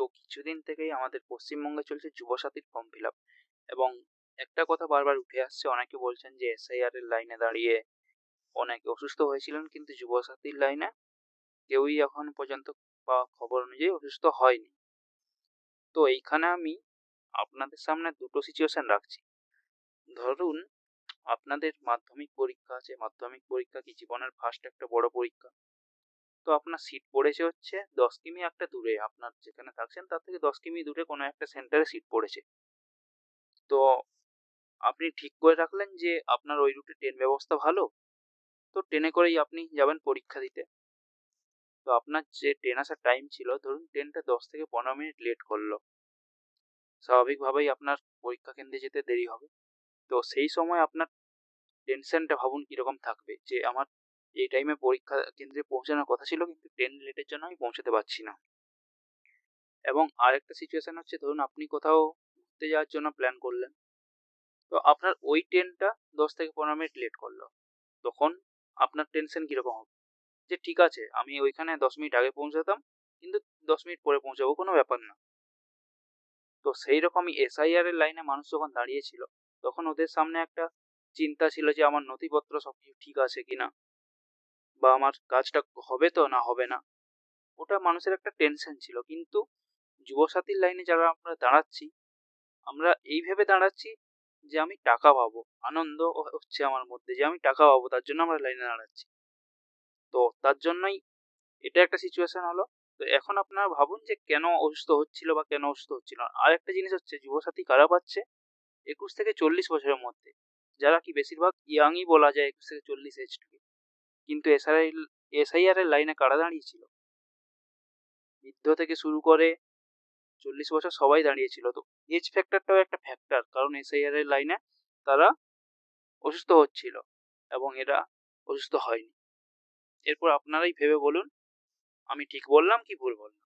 তো কিছুদিন থেকেই আমাদের পশ্চিমবঙ্গে চলছে যুবসাথীর ফর্ম ফিল আপ, এবং একটা কথা বারবার উঠে আসছে, অনেকে বলছেন যে এসআইআর এর লাইনে দাঁড়িয়ে অনেকে অসুস্থ হয়েছিলেন, কিন্তু যুবসাথীর লাইনে কেউই এখন পর্যন্ত বা খবর অনুযায়ী অসুস্থ হয়নি। তো এইখানে আমি আপনাদের সামনে দুটো সিচুয়েশন রাখছি। ধরুন আপনাদের মাধ্যমিক পরীক্ষা আছে, মাধ্যমিক পরীক্ষা কি জীবনের ফার্স্ট একটা বড় পরীক্ষা। তো আপনার সিট পড়েছে হচ্ছে 10 কিমি একটা দূরে, আপনার যেখানে থাকছেন তার থেকে 10 কিমি দূরে কোনো একটা সেন্টারে সিট পড়েছে। তো আপনি ঠিক করে রাখলেন যে আপনার ওই রুটে ট্রেন ব্যবস্থা ভালো, তো ট্রেনে করেই আপনি যাবেন পরীক্ষা দিতে। তো আপনার যে ট্রেন আসার টাইম ছিল, ধরুন ট্রেনটা 10 থেকে 15 মিনিট লেট করলো, স্বাভাবিকভাবেই আপনার পরীক্ষা কেন্দ্রে যেতে দেরি হবে। তো সেই সময় আপনার টেনশনটা ভাবুন কিরকম থাকবে, যে আমার এই টাইমে পরীক্ষা কেন্দ্রে পৌঁছানোর কথা ছিল, কিন্তু ট্রেন লেটের জন্য আমি পৌঁছাতে পারছি না। এবং আরেকটা সিচুয়েশন হচ্ছে, ধরুন আপনি কোথাও ঘুরতে যাওয়ার জন্য প্ল্যান করলেন, তো আপনার ওই ট্রেনটা 10 থেকে 15 মিনিট লেট করলো। তখন আপনার টেনশন কিরকম হবে, যে ঠিক আছে আমি ওইখানে 10 মিনিট আগে পৌঁছাতাম, কিন্তু 10 মিনিট পরে পৌঁছাবো, কোনো ব্যাপার না। তো সেই রকমই এসআইআর এর লাইনে মানুষ যখন দাঁড়িয়েছিল, তখন ওদের সামনে একটা চিন্তা ছিল যে আমার নথিপত্র সবকিছু ঠিক আছে কিনা, বা আমার কাজটা হবে তো না হবে না, ওটা মানুষের একটা টেনশন ছিল। কিন্তু যুবসাথীর লাইনে যারা আমরা দাঁড়াচ্ছি, আমরা এই ভেবে দাঁড়াচ্ছি যে আমি টাকা পাবো, আনন্দ হচ্ছে আমার মধ্যে যে আমি টাকা পাবো, তার জন্য আমরা লাইনে দাঁড়াচ্ছি। তো তার জন্যই এটা একটা সিচুয়েশন হলো। তো এখন আপনারা ভাবুন যে কেন অসুস্থ হচ্ছিল বা কেন অসুস্থ হচ্ছিল না। আর একটা জিনিস হচ্ছে, যুবসাথী কারা পাচ্ছে? 21 থেকে 40 বছরের মধ্যে, যারা কি বেশিরভাগ ইয়াংই বলা যায়, 21 থেকে 40 এজ থেকে। কিন্তু এসআইআর এর লাইনে কারা দাঁড়িয়েছিল? বৃদ্ধ থেকে শুরু করে 40 বছর সবাই দাঁড়িয়েছিল। তো এজ ফ্যাক্টরটাও একটা ফ্যাক্টর, কারণ এসআইআর এর লাইনে তারা অসুস্থ হচ্ছিল এবং এরা অসুস্থ হয়নি। এরপর আপনারাই ভেবে বলুন আমি ঠিক বললাম কি ভুল বললাম।